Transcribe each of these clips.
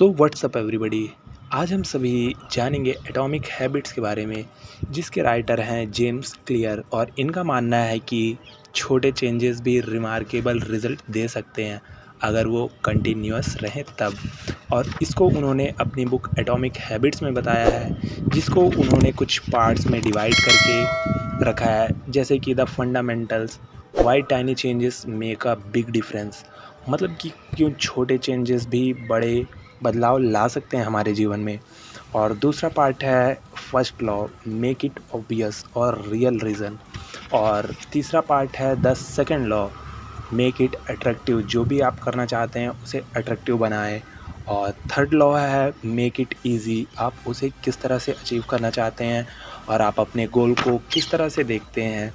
So what's up everybody. आज हम सभी जानेंगे एटॉमिक हैबिट्स के बारे में, जिसके राइटर हैं जेम्स क्लियर। और इनका मानना है कि छोटे चेंजेस भी रिमार्केबल रिजल्ट दे सकते हैं अगर वो कंटिन्यूअस रहें तब। और इसको उन्होंने अपनी बुक एटॉमिक हैबिट्स में बताया है, जिसको उन्होंने कुछ पार्ट्स में डिवाइड करके रखा है, जैसे कि the fundamentals, why tiny changes make a big difference. मतलब कि क्यों छोटे चेंजेस भी बड़े बदलाव ला सकते हैं हमारे जीवन में। और दूसरा पार्ट है first law, make it obvious और रियल रीज़न। और तीसरा पार्ट है the second law, make it attractive. जो भी आप करना चाहते हैं उसे अट्रैक्टिव बनाएं। और थर्ड लॉ है मेक इट ईजी, आप उसे किस तरह से अचीव करना चाहते हैं और आप अपने गोल को किस तरह से देखते हैं।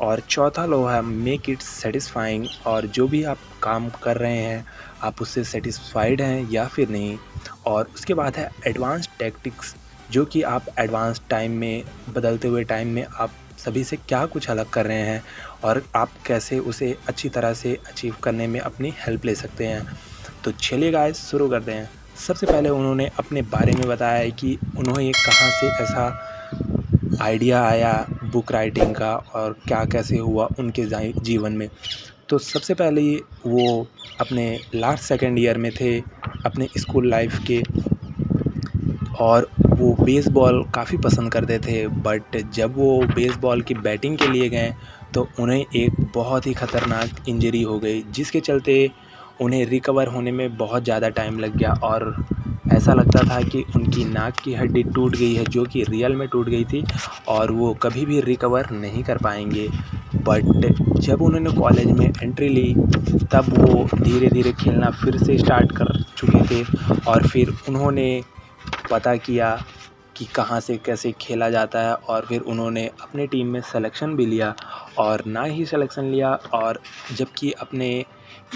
और चौथा लॉ है मेक इट सेटिस्फाइंग, और जो भी आप काम कर रहे हैं आप उससे सेटिस्फाइड हैं या फिर नहीं। और उसके बाद है एडवांस टैक्टिक्स, जो कि आप एडवांस टाइम में, बदलते हुए टाइम में आप सभी से क्या कुछ अलग कर रहे हैं और आप कैसे उसे अच्छी तरह से अचीव करने में अपनी हेल्प ले सकते हैं। तो चलिए गाइस शुरू करते हैं। सबसे पहले उन्होंने अपने बारे में बताया है कि उन्हें कहाँ से ऐसा आइडिया आया बुक राइटिंग का और क्या कैसे हुआ उनके जीवन में। तो सबसे पहले वो अपने लास्ट सेकंड ईयर में थे अपने स्कूल लाइफ के, और वो बेसबॉल काफ़ी पसंद करते थे। बट जब वो बेसबॉल की बैटिंग के लिए गए तो उन्हें एक बहुत ही ख़तरनाक इंजरी हो गई, जिसके चलते उन्हें रिकवर होने में बहुत ज़्यादा टाइम लग गया। और ऐसा लगता था कि उनकी नाक की हड्डी टूट गई है, जो कि रियल में टूट गई थी और वो कभी भी रिकवर नहीं कर पाएंगे। बट जब उन्होंने कॉलेज में एंट्री ली तब वो धीरे धीरे खेलना फिर से स्टार्ट कर चुके थे। और फिर उन्होंने पता किया कि कहाँ से कैसे खेला जाता है, और फिर उन्होंने अपने टीम में सिलेक्शन भी लिया। और ना ही सिलेक्शन लिया, और जबकि अपने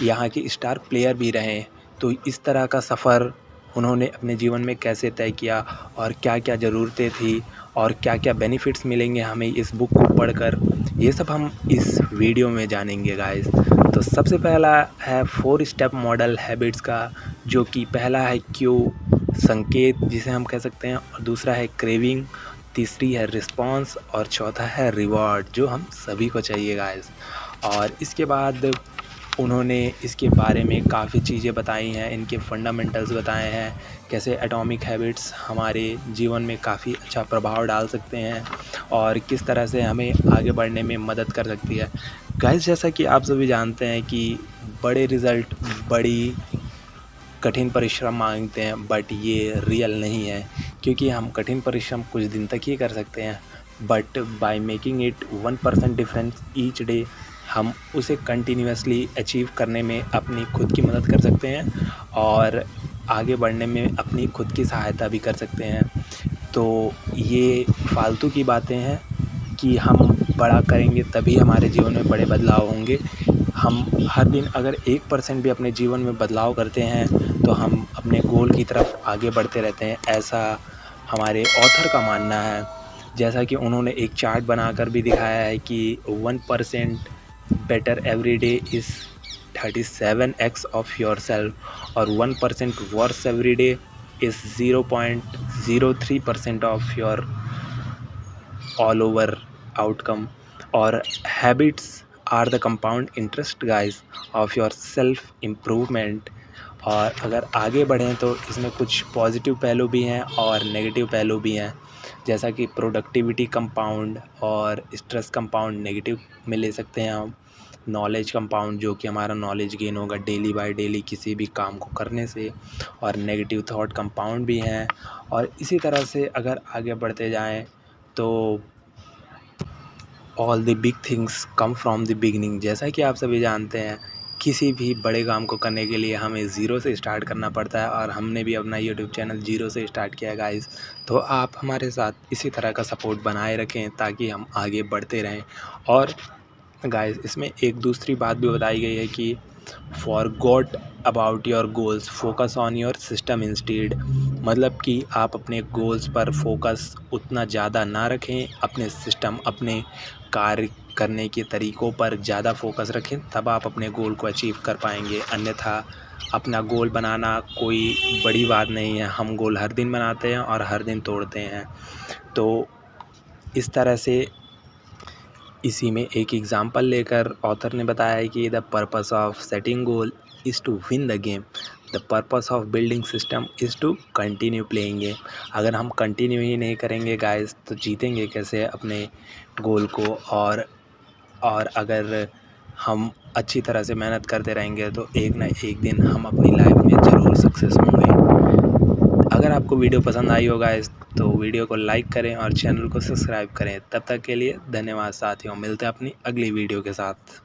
यहाँ के स्टार प्लेयर भी रहे। तो इस तरह का सफ़र उन्होंने अपने जीवन में कैसे तय किया और क्या क्या ज़रूरतें थी और क्या क्या बेनिफिट्स मिलेंगे हमें इस बुक को पढ़कर, ये सब हम इस वीडियो में जानेंगे गाइस। तो सबसे पहला है 4 स्टेप मॉडल हैबिट्स का, जो कि पहला है क्यू, संकेत जिसे हम कह सकते हैं, और दूसरा है क्रेविंग, तीसरी है रिस्पॉन्स, और चौथा है रिवॉर्ड, जो हम सभी को चाहिए गाइस। और इसके बाद उन्होंने इसके बारे में काफ़ी चीज़ें बताई हैं, इनके फंडामेंटल्स बताए हैं, कैसे एटॉमिक हैबिट्स हमारे जीवन में काफ़ी अच्छा प्रभाव डाल सकते हैं और किस तरह से हमें आगे बढ़ने में मदद कर सकती है। गाइस, जैसा कि आप सभी जानते हैं कि बड़े रिज़ल्ट बड़ी कठिन परिश्रम मांगते हैं, बट ये रियल नहीं है, क्योंकि हम कठिन परिश्रम कुछ दिन तक ही कर सकते हैं, but by making it 1% difference each day हम उसे कंटिन्यूसली अचीव करने में अपनी खुद की मदद कर सकते हैं और आगे बढ़ने में अपनी खुद की सहायता भी कर सकते हैं। तो ये फालतू की बातें हैं कि हम बड़ा करेंगे तभी हमारे जीवन में बड़े बदलाव होंगे। हम हर दिन अगर 1% भी अपने जीवन में बदलाव करते हैं तो हम अपने गोल की तरफ आगे बढ़ते रहते हैं, ऐसा हमारे ऑथर का मानना है। जैसा कि उन्होंने एक चार्ट बनाकर भी दिखाया है कि 1% better every day is 37x of your self, और 1% worse every day is 0.03% of your all over outcome. और habits are the compound interest guys of your self improvement. और अगर आगे बढ़ें तो इसमें कुछ पॉजिटिव पहलू भी हैं और नेगेटिव पहलू भी हैं, जैसा कि प्रोडक्टिविटी कंपाउंड और स्ट्रेस कंपाउंड नेगेटिव में ले सकते हैं हम। नॉलेज कंपाउंड, जो कि हमारा नॉलेज गेन होगा डेली बाय डेली किसी भी काम को करने से, और नेगेटिव थॉट कंपाउंड भी हैं। और इसी तरह से अगर आगे बढ़ते जाएं तो all the big things come from the beginning. जैसा कि आप सभी जानते हैं, किसी भी बड़े काम को करने के लिए हमें ज़ीरो से स्टार्ट करना पड़ता है, और हमने भी अपना यूट्यूब चैनल ज़ीरो से स्टार्ट किया गाइस। तो आप हमारे साथ इसी तरह का सपोर्ट बनाए रखें ताकि हम आगे बढ़ते रहें। और गाइस, इसमें एक दूसरी बात भी बताई गई है कि forgot about your goals, focus on your system instead. मतलब कि आप अपने गोल्स पर फोकस उतना ज़्यादा ना रखें, अपने सिस्टम, अपने कार्य करने के तरीक़ों पर ज़्यादा फ़ोकस रखें, तब आप अपने गोल को अचीव कर पाएंगे। अन्यथा अपना गोल बनाना कोई बड़ी बात नहीं है, हम गोल हर दिन बनाते हैं और हर दिन तोड़ते हैं। तो इस तरह से इसी में एक एग्ज़ाम्पल लेकर ऑथर ने बताया है कि the purpose of setting goal is to win the game, the purpose of building system is to continue playing game. अगर हम कंटिन्यू ही नहीं करेंगे गाइस तो जीतेंगे कैसे अपने गोल को। और अगर हम अच्छी तरह से मेहनत करते रहेंगे तो एक ना एक दिन हम अपनी लाइफ में ज़रूर सक्सेस होंगे। अगर आपको वीडियो पसंद आई हो गाइस तो वीडियो को लाइक करें और चैनल को सब्सक्राइब करें। तब तक के लिए धन्यवाद साथियों, मिलते हैं अपनी अगली वीडियो के साथ।